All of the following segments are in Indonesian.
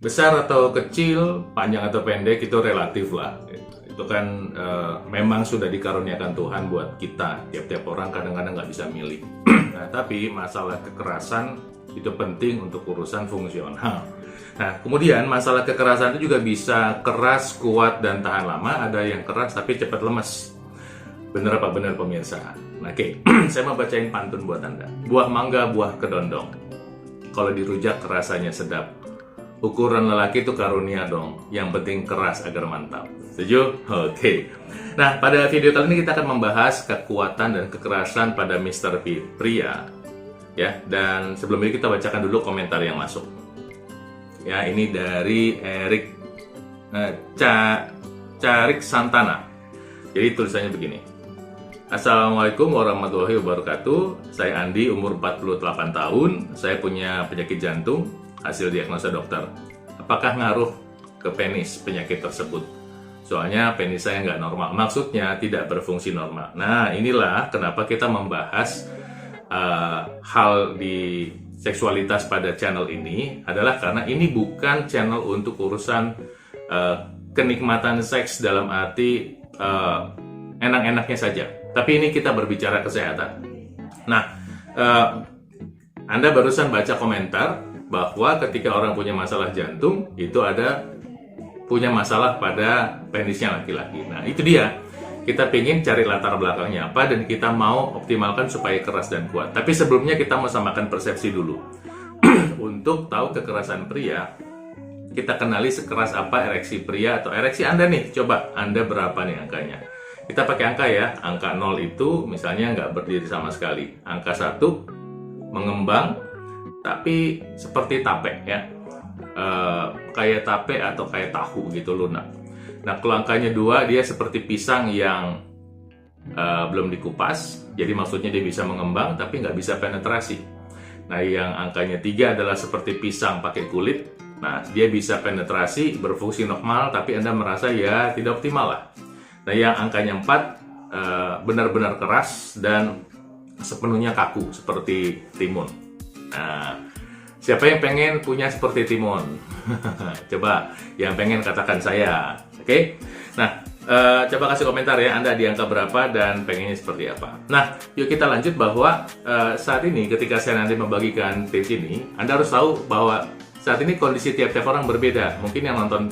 besar atau kecil, panjang atau pendek itu relatif lah. Itu kan memang sudah dikaruniakan Tuhan buat kita. Tiap-tiap orang kadang-kadang nggak bisa milih. Nah, tapi masalah kekerasan itu penting untuk urusan fungsional. Nah, kemudian masalah kekerasan itu juga bisa keras, kuat, dan tahan lama. Ada yang keras tapi cepat lemes. Bener apa bener pemirsa? Oke, saya mau bacain pantun buat Anda. Buah mangga, buah kedondong. Kalau dirujak rasanya sedap. Ukuran lelaki itu karunia dong. Yang penting keras agar mantap. Setuju? Oke. Nah, pada video kali ini kita akan membahas kekuatan dan kekerasan pada Mr. Pria. Ya, dan sebelum ini kita bacakan dulu komentar yang masuk. Ya, ini dari Erik Carik Santana. Jadi tulisannya begini. Assalamualaikum warahmatullahi wabarakatuh. Saya Andi, umur 48 tahun. Saya punya penyakit jantung, hasil diagnosa dokter. Apakah ngaruh ke penis penyakit tersebut? Soalnya penis saya nggak normal. Maksudnya tidak berfungsi normal. Nah, inilah kenapa kita membahas hal di seksualitas pada channel ini adalah karena ini bukan channel untuk urusan kenikmatan seks dalam arti enak-enaknya saja. Tapi ini kita berbicara kesehatan. Nah, Anda barusan baca komentar bahwa ketika orang punya masalah jantung, itu ada punya masalah pada penisnya laki-laki. Nah, itu dia. Kita ingin cari latar belakangnya apa dan kita mau optimalkan supaya keras dan kuat. Tapi sebelumnya kita mau samakan persepsi dulu. Untuk tahu kekerasan pria, kita kenali sekeras apa ereksi pria atau ereksi Anda nih. Coba Anda berapa nih angkanya? Kita pakai angka ya. Angka 0 itu misalnya nggak berdiri sama sekali. Angka 1 mengembang, tapi seperti tape ya. Kayak tape atau kayak tahu gitu lunak. Nah, kalau angkanya 2, dia seperti pisang yang belum dikupas. Jadi maksudnya dia bisa mengembang, tapi nggak bisa penetrasi. Nah, yang angkanya 3 adalah seperti pisang pakai kulit. Nah, dia bisa penetrasi, berfungsi normal, tapi Anda merasa ya tidak optimal lah. Nah, yang angkanya 4 benar-benar keras dan sepenuhnya kaku seperti timun. Nah, siapa yang pengen punya seperti timun? Coba yang pengen katakan saya. Oke? Nah, coba kasih komentar ya, Anda di angka berapa dan pengennya seperti apa. Nah, yuk kita lanjut bahwa saat ini ketika saya nanti membagikan tips ini, Anda harus tahu bahwa saat ini kondisi tiap-tiap orang berbeda. Mungkin yang nonton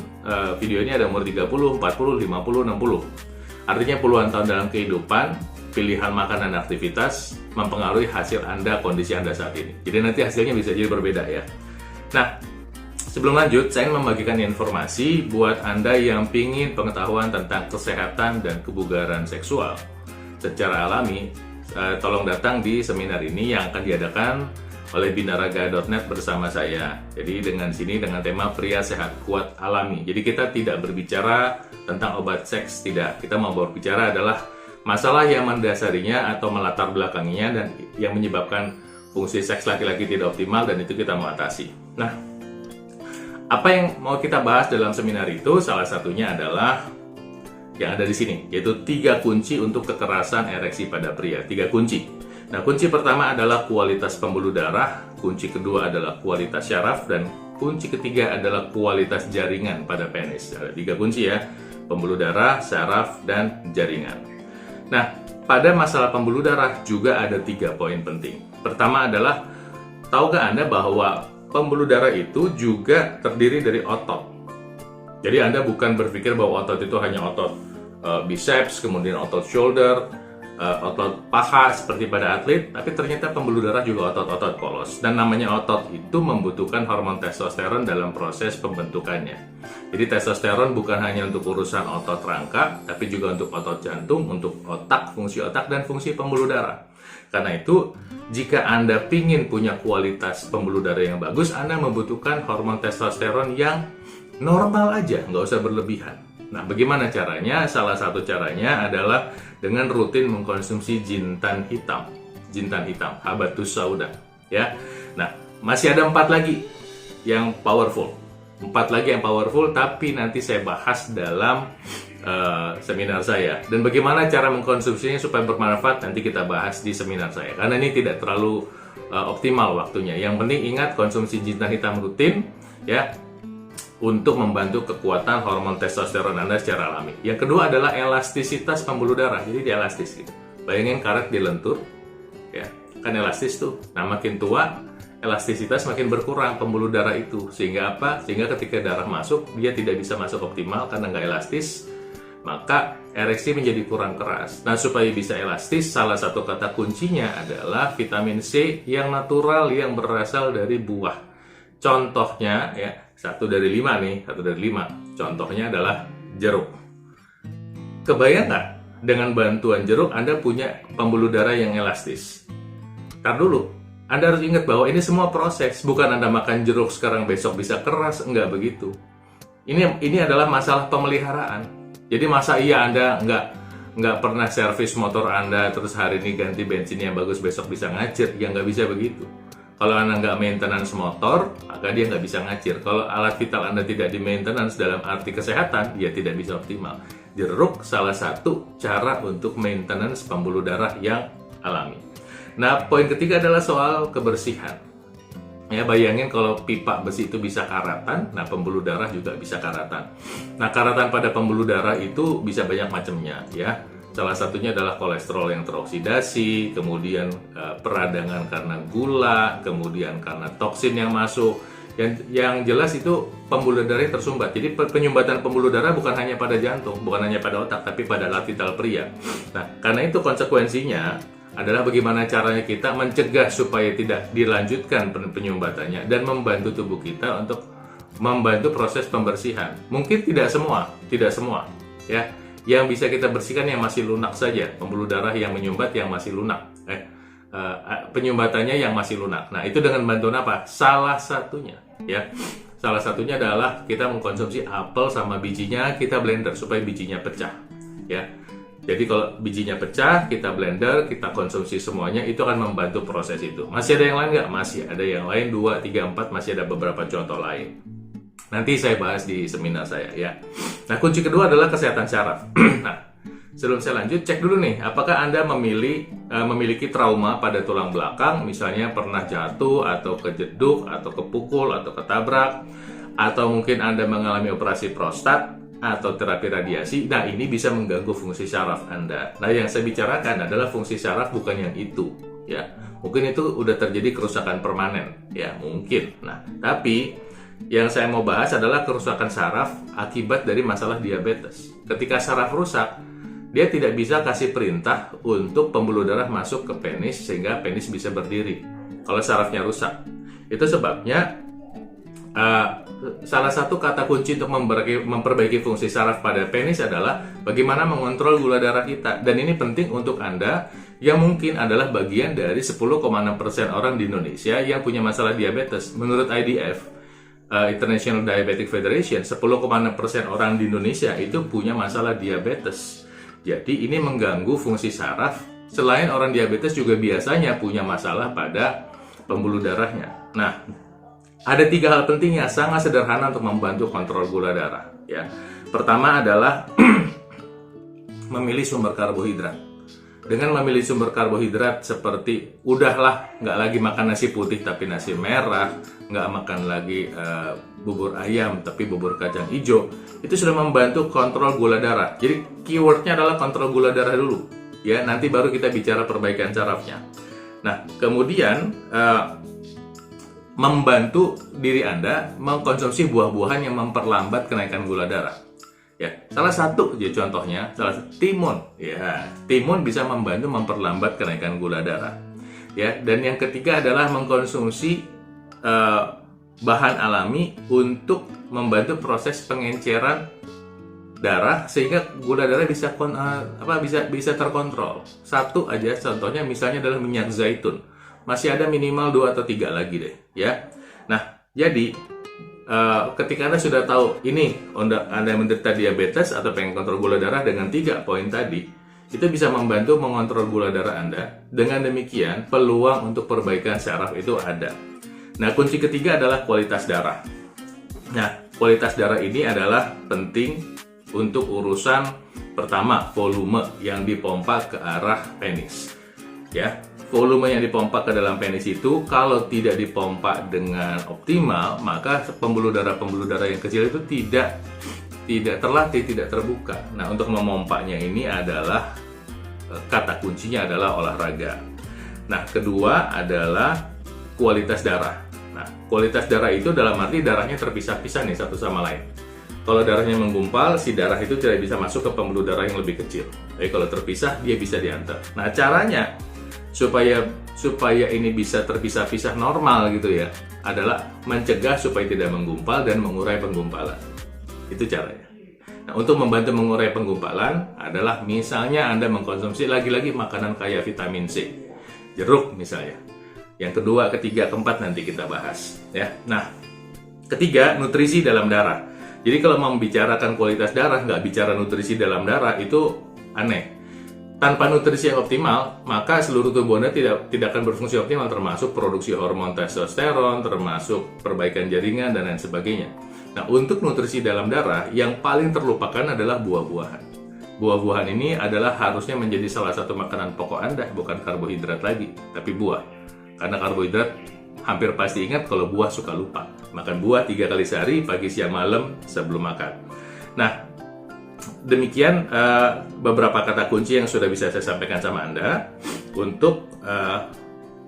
video ini ada umur 30, 40, 50, 60. Artinya puluhan tahun dalam kehidupan, pilihan makan dan aktivitas mempengaruhi hasil Anda, kondisi Anda saat ini. Jadi nanti hasilnya bisa jadi berbeda ya. Nah, sebelum lanjut, saya ingin membagikan informasi buat Anda yang ingin pengetahuan tentang kesehatan dan kebugaran seksual secara alami. Tolong datang di seminar ini yang akan diadakan oleh binaraga.net bersama saya. Jadi dengan tema pria sehat kuat alami. Jadi kita tidak berbicara tentang obat seks, tidak. Kita mau berbicara adalah masalah yang mendasarinya atau melatar belakangnya dan yang menyebabkan fungsi seks laki-laki tidak optimal dan itu kita mau atasi. Nah, apa yang mau kita bahas dalam seminar itu salah satunya adalah yang ada di sini, yaitu 3 kunci untuk kekerasan ereksi pada pria. 3 kunci. Nah, kunci pertama adalah kualitas pembuluh darah, kunci kedua adalah kualitas syaraf, dan kunci ketiga adalah kualitas jaringan pada penis. Ada 3 kunci ya, pembuluh darah, syaraf, dan jaringan. Nah, pada masalah pembuluh darah juga ada 3 poin penting. Pertama adalah, tahukah Anda bahwa pembuluh darah itu juga terdiri dari otot? Jadi Anda bukan berpikir bahwa otot itu hanya otot biceps, kemudian otot shoulder, otot paha seperti pada atlet, tapi ternyata pembuluh darah juga otot-otot polos. Dan namanya otot itu membutuhkan hormon testosteron dalam proses pembentukannya. Jadi testosteron bukan hanya untuk urusan otot rangka, tapi juga untuk otot jantung, untuk otak, fungsi otak, dan fungsi pembuluh darah. Karena itu, jika Anda ingin punya kualitas pembuluh darah yang bagus, Anda membutuhkan hormon testosteron yang normal aja, nggak usah berlebihan. Nah, bagaimana caranya? Salah satu caranya adalah dengan rutin mengkonsumsi jintan hitam. Jintan hitam, habatus sauda. Ya. Nah, masih ada 4 lagi yang powerful. 4 lagi yang powerful, tapi nanti saya bahas dalam seminar saya. Dan bagaimana cara mengkonsumsinya supaya bermanfaat, nanti kita bahas di seminar saya. Karena ini tidak terlalu optimal waktunya. Yang penting ingat konsumsi jintan hitam rutin, ya. untuk membantu kekuatan hormon testosteron Anda secara alami. Yang kedua adalah elastisitas pembuluh darah. Jadi dia elastis gitu. Bayangin karet dilentur, ya kan elastis tuh. Nah makin tua, elastisitas makin berkurang pembuluh darah itu. Sehingga apa? Sehingga ketika darah masuk, dia tidak bisa masuk optimal karena nggak elastis. Maka ereksi menjadi kurang keras. Nah supaya bisa elastis, salah satu kata kuncinya adalah vitamin C yang natural yang berasal dari buah. Contohnya ya, 1 dari 5 nih, 1 dari 5. Contohnya adalah jeruk. Kebayang nggak? Dengan bantuan jeruk Anda punya pembuluh darah yang elastis. Tar dulu, Anda harus ingat bahwa ini semua proses. Bukan Anda makan jeruk sekarang besok bisa keras, enggak begitu. Ini adalah masalah pemeliharaan. Jadi masa iya Anda nggak pernah servis motor Anda, terus hari ini ganti bensin yang bagus, besok bisa ngacir? Ya nggak bisa begitu. Kalau Anda nggak maintenance motor, maka dia nggak bisa ngacir. Kalau alat vital Anda tidak di maintenance dalam arti kesehatan, ya tidak bisa optimal. Jeruk salah satu cara untuk maintenance pembuluh darah yang alami. Nah, poin ketiga adalah soal kebersihan. Ya, bayangin kalau pipa besi itu bisa karatan, nah pembuluh darah juga bisa karatan. Nah, karatan pada pembuluh darah itu bisa banyak macamnya, ya. Salah satunya adalah kolesterol yang teroksidasi, kemudian peradangan karena gula, kemudian karena toksin yang masuk. Yang jelas itu pembuluh darah tersumbat. Jadi penyumbatan pembuluh darah bukan hanya pada jantung, bukan hanya pada otak, tapi pada alat vital pria. Nah, karena itu konsekuensinya adalah bagaimana caranya kita mencegah supaya tidak dilanjutkan penyumbatannya dan membantu tubuh kita untuk membantu proses pembersihan. Mungkin tidak semua, ya. Yang bisa kita bersihkan yang masih lunak saja, pembuluh darah yang menyumbat yang masih lunak, penyumbatannya yang masih lunak. Nah, itu dengan bantuan apa? Salah satunya adalah kita mengkonsumsi apel sama bijinya, kita blender supaya bijinya pecah, ya. Jadi kalau bijinya pecah, kita blender, kita konsumsi semuanya, itu akan membantu proses itu. Masih ada yang lain nggak? Masih ada yang lain, 2, 3, 4, masih ada beberapa contoh lain. Nanti saya bahas di seminar saya, ya. Nah, kunci kedua adalah kesehatan syaraf. Nah, sebelum saya lanjut, cek dulu nih, apakah Anda memiliki trauma pada tulang belakang, misalnya pernah jatuh, atau kejeduk, atau kepukul, atau ketabrak, atau mungkin Anda mengalami operasi prostat, atau terapi radiasi. Nah, ini bisa mengganggu fungsi syaraf Anda. Nah, yang saya bicarakan adalah fungsi syaraf, bukan yang itu, ya. Mungkin itu udah terjadi kerusakan permanen, ya, mungkin. Nah, tapi yang saya mau bahas adalah kerusakan saraf akibat dari masalah diabetes. Ketika saraf rusak, dia tidak bisa kasih perintah untuk pembuluh darah masuk ke penis sehingga penis bisa berdiri. Kalau sarafnya rusak, itu sebabnya salah satu kata kunci untuk memperbaiki fungsi saraf pada penis adalah bagaimana mengontrol gula darah kita. Dan ini penting untuk Anda yang mungkin adalah bagian dari 10,6% orang di Indonesia yang punya masalah diabetes. Menurut IDF, International Diabetic Federation, 10,6% orang di Indonesia itu punya masalah diabetes. Jadi ini mengganggu fungsi saraf. Selain orang diabetes juga biasanya punya masalah pada pembuluh darahnya. Nah, ada 3 hal penting yang sangat sederhana untuk membantu kontrol gula darah, ya. Pertama adalah memilih sumber karbohidrat. Dengan memilih sumber karbohidrat seperti udahlah nggak lagi makan nasi putih tapi nasi merah, nggak makan lagi bubur ayam tapi bubur kacang hijau, itu sudah membantu kontrol gula darah. Jadi keywordnya adalah kontrol gula darah dulu, ya. Nanti baru kita bicara perbaikan sarafnya. Nah, kemudian membantu diri Anda mengkonsumsi buah-buahan yang memperlambat kenaikan gula darah. Ya, salah satu ya contohnya, timun. Ya, timun bisa membantu memperlambat kenaikan gula darah. Ya, dan yang ketiga adalah mengkonsumsi bahan alami untuk membantu proses pengenceran darah sehingga gula darah bisa terkontrol. Satu aja contohnya misalnya adalah minyak zaitun. Masih ada minimal 2 atau 3 lagi deh, ya. Nah, jadi ketika Anda sudah tahu ini Anda menderita diabetes atau pengen kontrol gula darah dengan 3 poin tadi, itu bisa membantu mengontrol gula darah Anda. Dengan demikian, peluang untuk perbaikan saraf itu ada. Nah, kunci ketiga adalah kualitas darah. Nah, kualitas darah ini adalah penting untuk urusan pertama, volume yang dipompa ke arah penis. Ya, volume yang dipompa ke dalam penis itu kalau tidak dipompa dengan optimal, maka pembuluh darah yang kecil itu tidak terlatih, tidak terbuka. Nah, untuk memompanya ini adalah kata kuncinya adalah olahraga. Nah, kedua adalah kualitas darah. Nah, kualitas darah itu dalam arti darahnya terpisah-pisah nih satu sama lain. Kalau darahnya menggumpal, si darah itu tidak bisa masuk ke pembuluh darah yang lebih kecil. Tapi kalau terpisah, dia bisa diantar. Nah, caranya supaya ini bisa terpisah-pisah normal gitu ya, adalah mencegah supaya tidak menggumpal dan mengurai penggumpalan. Itu caranya. Nah, untuk membantu mengurai penggumpalan adalah misalnya Anda mengkonsumsi lagi-lagi makanan kaya vitamin C. Jeruk misalnya. Yang kedua, ketiga, keempat nanti kita bahas ya. Nah, ketiga, nutrisi dalam darah. Jadi kalau mau membicarakan kualitas darah, nggak bicara nutrisi dalam darah, itu aneh. Tanpa nutrisi yang optimal, maka seluruh tubuh Anda tidak akan berfungsi optimal, termasuk produksi hormon testosteron, termasuk perbaikan jaringan, dan lain sebagainya. Nah, untuk nutrisi dalam darah, yang paling terlupakan adalah buah-buahan. Buah-buahan ini adalah harusnya menjadi salah satu makanan pokok Anda, bukan karbohidrat lagi, tapi buah. Karena karbohidrat hampir pasti ingat kalau buah suka lupa. Makan buah 3 kali sehari, pagi, siang, malam sebelum makan. Nah, demikian beberapa kata kunci yang sudah bisa saya sampaikan sama Anda untuk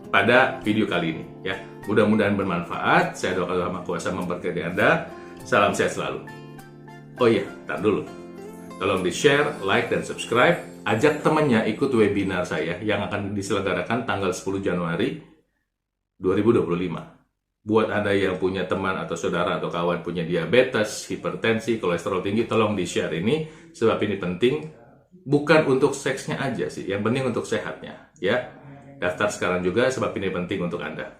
pada video kali ini ya. Mudah-mudahan bermanfaat. Saya doakan Tuhan Maha Kuasa memberkati Anda. Salam sehat selalu. Oh iya, tar dulu. Tolong di-share, like, dan subscribe. Ajak temannya ikut webinar saya yang akan diselenggarakan tanggal 10 Januari 2025. Buat Anda yang punya teman atau saudara atau kawan punya diabetes, hipertensi, kolesterol tinggi, tolong di-share ini, sebab ini penting bukan untuk seksnya aja sih, yang penting untuk sehatnya ya. Daftar sekarang juga sebab ini penting untuk Anda.